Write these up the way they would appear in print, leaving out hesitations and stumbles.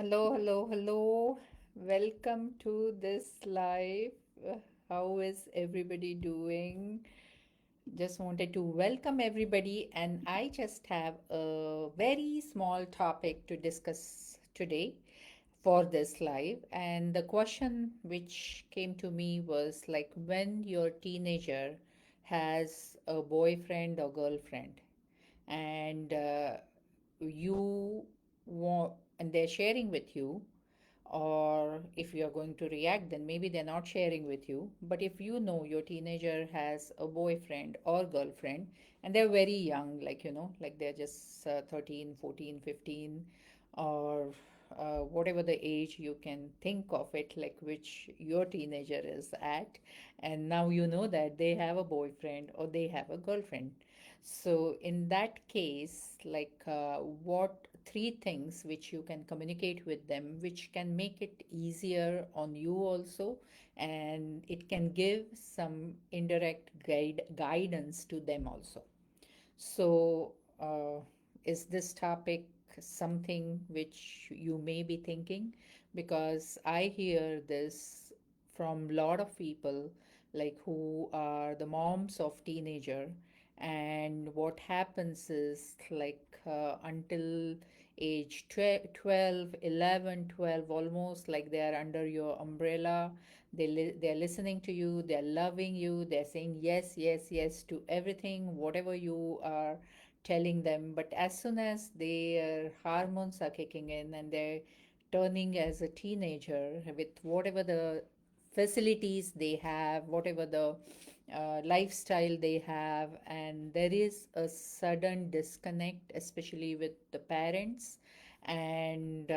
Hello, hello, hello. Welcome to this live. How is everybody doing? Just wanted to welcome everybody, and I just have a very small topic to discuss today for this live. And the question which came to me was like when your teenager has a boyfriend or girlfriend, and you want, and they're sharing with you, or if you're going to react, then maybe they're not sharing with you. But if you know your teenager has a boyfriend or girlfriend and they're very young, like they're just 13, 14, 15, or whatever the age you can think of it, like which your teenager is at, and now you know that they have a boyfriend or they have a girlfriend. So in that case, what three things which you can communicate with them, which can make it easier on you also, and it can give some indirect guidance to them also. So, is this topic something which you may be thinking? Because I hear this from a lot of people, like who are the moms of teenager, and what happens is until age 12, 11, 12, almost like they are under your umbrella. They're listening to you, they're loving you, they're saying yes, yes, yes to everything, whatever you are telling them. But as soon as their hormones are kicking in and they're turning as a teenager with whatever the facilities they have, whatever the lifestyle they have, and there is a sudden disconnect, especially with the parents. And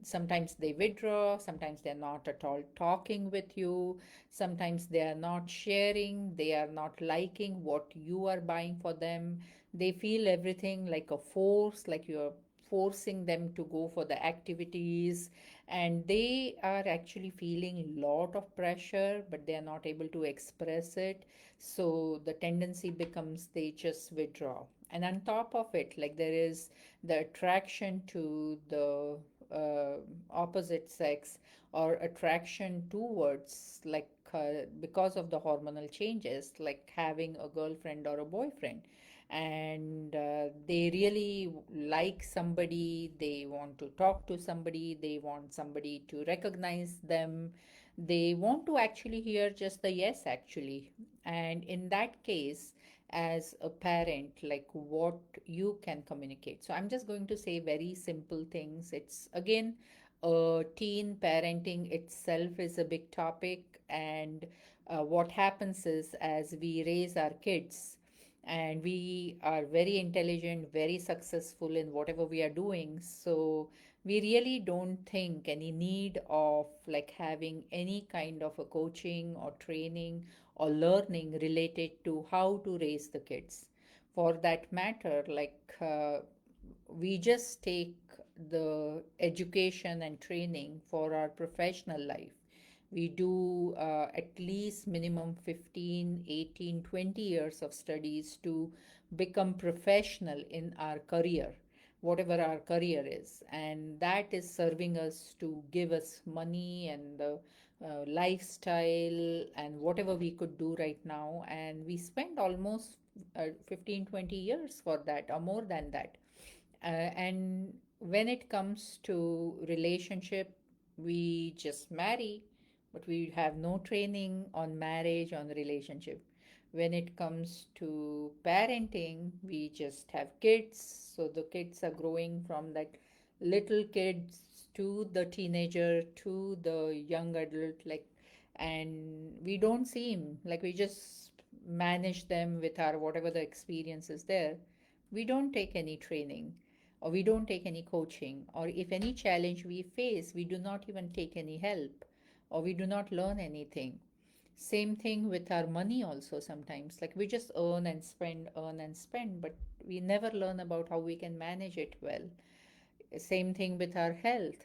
sometimes they withdraw, sometimes they're not at all talking with you, sometimes they are not sharing, they are not liking what you are buying for them. They feel everything like a force, like you're forcing them to go for the activities, and they are actually feeling a lot of pressure, but they are not able to express it. So the tendency becomes they just withdraw. And on top of it, like there is the attraction to the uh, opposite sex, or attraction towards, because of the hormonal changes, like having a girlfriend or a boyfriend. And they really like somebody, they want to talk to somebody, they want somebody to recognize them, they want to actually hear just the yes actually. And in that case, as a parent, like what you can communicate. So I'm just going to say very simple things. It's again, teen parenting itself is a big topic. And what happens is, as we raise our kids and we are very intelligent, very successful in whatever we are doing, so we really don't think any need of like having any kind of a coaching or training or learning related to how to raise the kids. For that matter, we just take the education and training for our professional life. We do at least minimum 15, 18, 20 years of studies to become professional in our career, whatever our career is. And that is serving us to give us money and the lifestyle and whatever we could do right now. And we spend almost 15, 20 years for that or more than that. And when it comes to relationship, we just marry, but we have no training on marriage, on relationship. When it comes to parenting, we just have kids. So the kids are growing from that little kids to the teenager to the young adult, and we don't seem like we just manage them with our whatever the experience is there. We don't take any training, or we don't take any coaching, or if any challenge we face, we do not even take any help, or we do not learn anything. Same thing with our money also. Sometimes like we just earn and spend, but we never learn about how we can manage it well. Same thing with our health.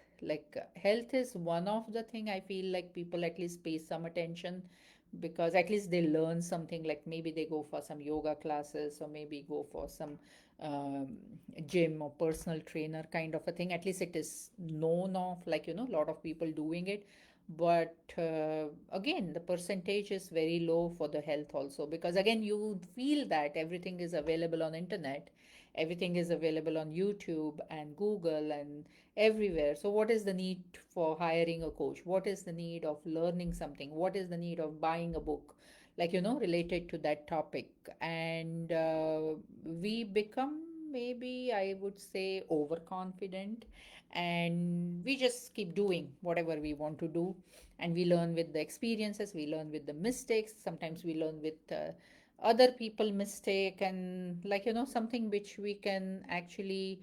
Health is one of the thing I feel like people at least pay some attention, because at least they learn something, like maybe they go for some yoga classes or maybe go for some um, gym or personal trainer kind of a thing. At least it is known of, like, a lot of people doing it. But again, the percentage is very low for the health also, because again, you feel that everything is available on internet, everything is available on YouTube and Google and everywhere. So what is the need for hiring a coach? What is the need of learning something? What is the need of buying a book, like, related to that topic? And we become, maybe I would say, overconfident, and we just keep doing whatever we want to do. And we learn with the experiences, we learn with the mistakes, sometimes we learn with other people mistake, and, like, something which we can actually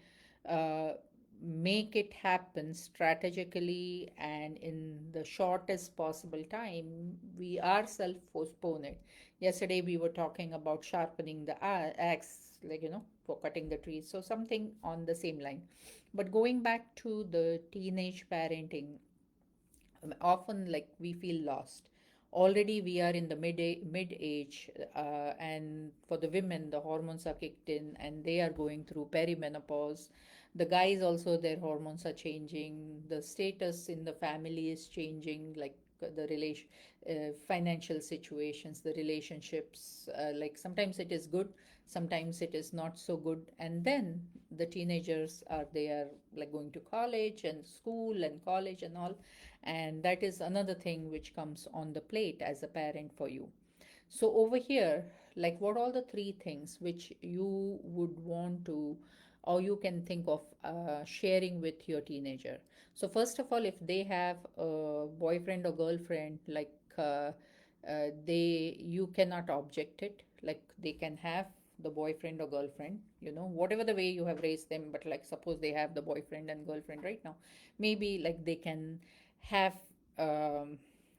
uh, make it happen strategically and in the shortest possible time. We ourselves postpone it. Yesterday we were talking about sharpening the axe, like, for cutting the trees, so something on the same line. But going back to the teenage parenting, often, like, we feel lost. Already we are in the mid age, and for the women the hormones are kicked in and they are going through perimenopause. The guys also, their hormones are changing, the status in the family is changing, like the relation, financial situations, the relationships, like sometimes it is good, sometimes it is not so good. And then the teenagers are, they are like going to college and school and college and all, and that is another thing which comes on the plate as a parent for you. So over here, like, what all the three things which you would want to, or you can think of sharing with your teenager? So first of all, if they have a boyfriend or girlfriend, like, they, you cannot object it. Like, they can have the boyfriend or girlfriend, whatever the way you have raised them. But like, suppose they have the boyfriend and girlfriend right now, maybe like they can have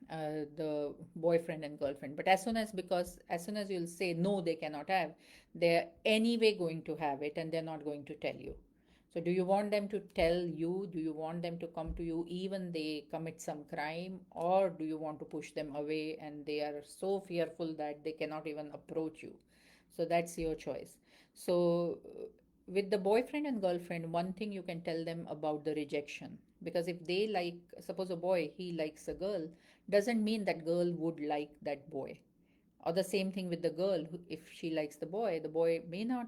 the boyfriend and girlfriend. But as soon as, because as soon as you'll say no, they cannot have, they're anyway going to have it, and they're not going to tell you. So do you want them to tell you? Do you want them to come to you even they commit some crime? Or do you want to push them away and they are so fearful that they cannot even approach you? So that's your choice. So with the boyfriend and girlfriend, one thing you can tell them about the rejection. Because if they like, suppose a boy, he likes a girl, doesn't mean that girl would like that boy. Or the same thing with the girl, if she likes the boy may not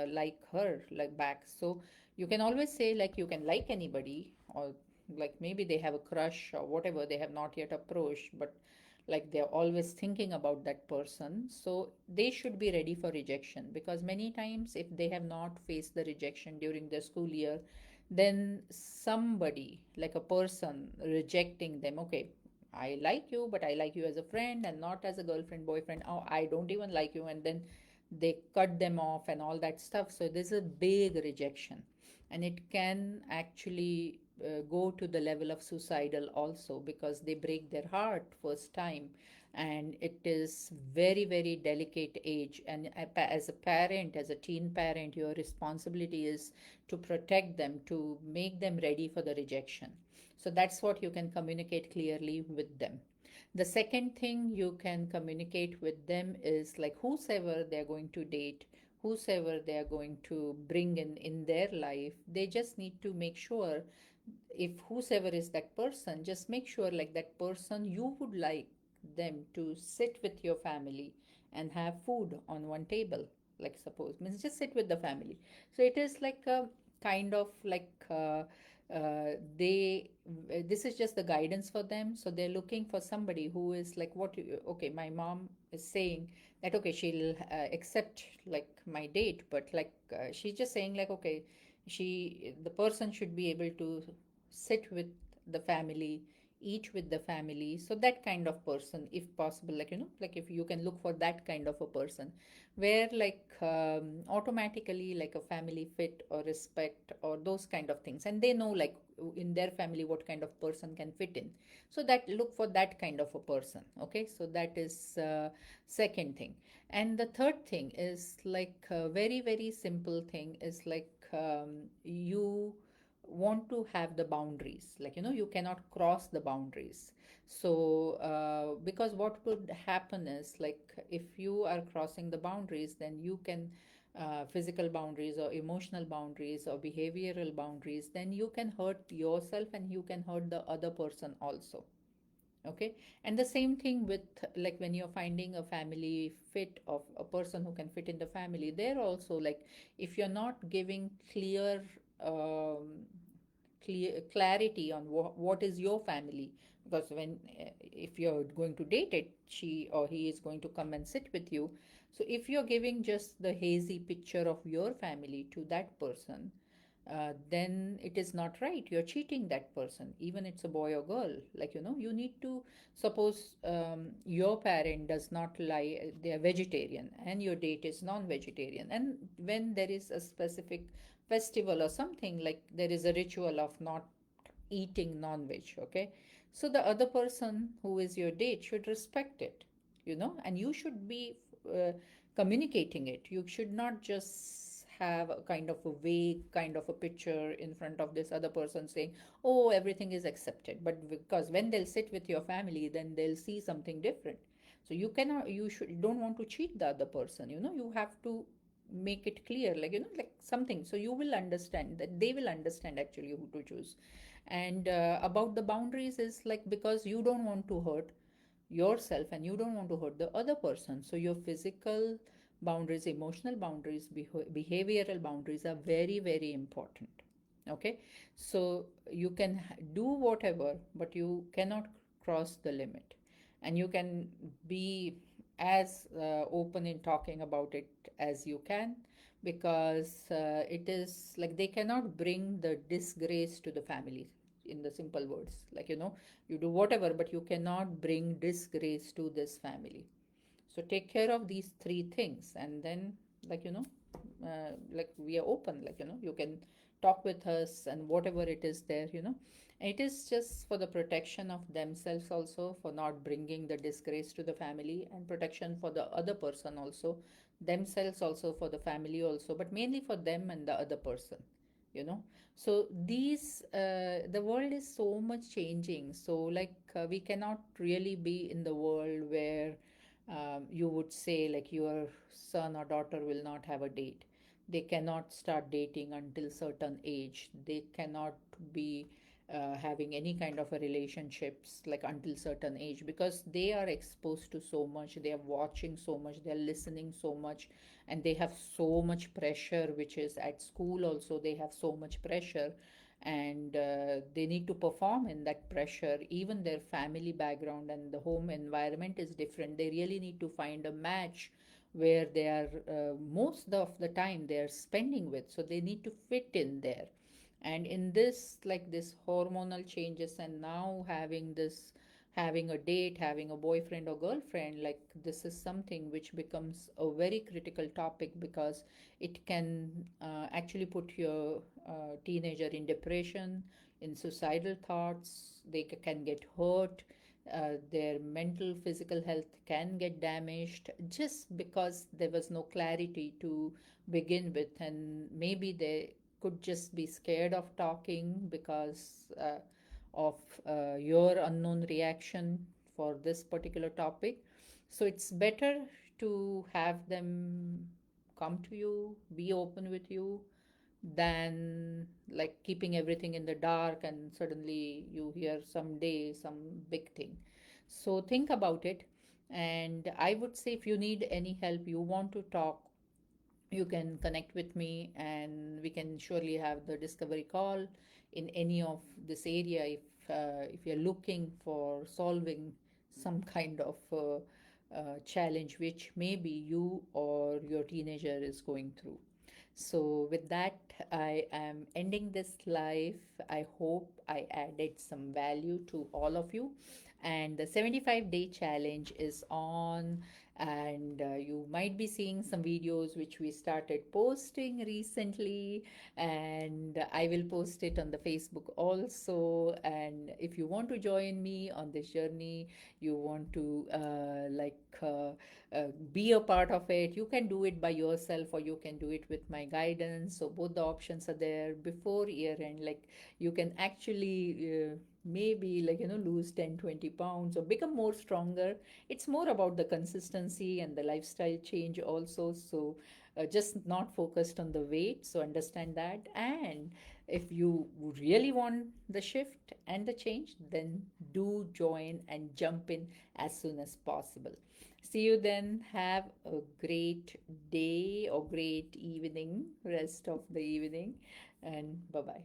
like her, like, back. So you can always say, like, you can like anybody, or like maybe they have a crush or whatever, they have not yet approached, but like they're always thinking about that person. So they should be ready for rejection, because many times if they have not faced the rejection during their school year, then somebody, like a person, rejecting them. Okay, I like you, but I like you as a friend and not as a girlfriend, boyfriend. Oh, I don't even like you. And then they cut them off and all that stuff. So this is a big rejection. And it can actually go to the level of suicidal also, because they break their heart first time. And it is very, very delicate age. And as a parent, as a teen parent, your responsibility is to protect them, to make them ready for the rejection. So that's what you can communicate clearly with them. The second thing you can communicate with them is, like, whosoever they're going to date, whosoever they're going to bring in their life, they just need to make sure, if whosoever is that person, just make sure, like, that person, you would like them to sit with your family and have food on one table. Like, suppose, means just sit with the family. So it is like a kind of like they this is just the guidance for them. So they're looking for somebody who is like, what you, okay, my mom is saying that, okay, she'll accept like my date, but like she's just saying, like, okay, the person should be able to sit with the family, eat with the family. So that kind of person, if possible, like, like, if you can look for that kind of a person, where like automatically, like, a family fit or respect or those kind of things, and they know, like, in their family what kind of person can fit in. So that, look for that kind of a person. Okay, so that is second thing. And the third thing is like a very, very simple thing, is like you want to have the boundaries, like, you cannot cross the boundaries. So because what could happen is, like, if you are crossing the boundaries, then you can physical boundaries or emotional boundaries or behavioral boundaries, then you can hurt yourself and you can hurt the other person also. Okay. And the same thing with, like, when you're finding a family fit of a person who can fit in the family, there also, like, if you're not giving um, clear clarity on what is your family, because when if you're going to date it, she or he is going to come and sit with you. So if you're giving just the hazy picture of your family to that person, then it is not right. You're cheating that person, even it's a boy or girl. Like, you need to suppose your parent does not lie, they are vegetarian, and your date is non-vegetarian, and when there is a specific festival or something, like there is a ritual of not eating non-veg, okay, so the other person who is your date should respect it, and you should be uh, communicating it. You should not just have a kind of a vague kind of a picture in front of this other person saying, oh, everything is accepted, but because when they'll sit with your family, then they'll see something different. So you don't want to cheat the other person, you have to make it clear, like, like something, so you will understand, that they will understand actually who to choose. And about the boundaries is, like, because you don't want to hurt yourself and you don't want to hurt the other person, so your physical boundaries, emotional boundaries, behavioral boundaries are very, very important. Okay. So you can do whatever, but you cannot cross the limit. And you can be as open in talking about it as you can, because it is like they cannot bring the disgrace to the family. In the simple words, like, you do whatever, but you cannot bring disgrace to this family. So take care of these three things, and then, like, like, we are open, like, you can talk with us, and whatever it is there, it is just for the protection of themselves also, for not bringing the disgrace to the family, and protection for the other person also, themselves also, for the family also, but mainly for them and the other person, you know so these the world is so much changing, so, like, we cannot really be in the world where you would say, like, your son or daughter will not have a date. They cannot start dating until certain age. They cannot be having any kind of a relationships, like, until certain age, because they are exposed to so much, they are watching so much, they are listening so much, and they have so much pressure, which is at school also they have so much pressure. And they need to perform in that pressure. Even their family background and the home environment is different. They really need to find a match where they are most of the time they are spending with, so they need to fit in there. And in this, like, this hormonal changes, and now having a date, having a boyfriend or girlfriend, like, this is something which becomes a very critical topic, because it can actually put your teenager in depression, in suicidal thoughts. They can get hurt. Their mental, physical health can get damaged, just because there was no clarity to begin with, and maybe they could just be scared of talking because of your unknown reaction for this particular topic. So it's better to have them come to you, be open with you, than, like, keeping everything in the dark and suddenly you hear someday some big thing. So think about it. And I would say, if you need any help, you want to talk, you can connect with me, and we can surely have the discovery call in any of this area, if you're looking for solving some kind of challenge which maybe you or your teenager is going through. So, with that, I am ending this live. I hope I added some value to all of you. And the 75-day challenge is on, and you might be seeing some videos which we started posting recently, and I will post it on the Facebook also. And if you want to join me on this journey, you want to be a part of it, you can do it by yourself or you can do it with my guidance. So both the options are there before year end. Like you can actually maybe like lose 10-20 pounds or become more stronger. It's more about the consistency and the lifestyle change also. So just not focused on the weight, so understand that. And if you really want the shift and the change, then do join and jump in as soon as possible. See you then. Have a great day or great evening, rest of the evening, and bye bye.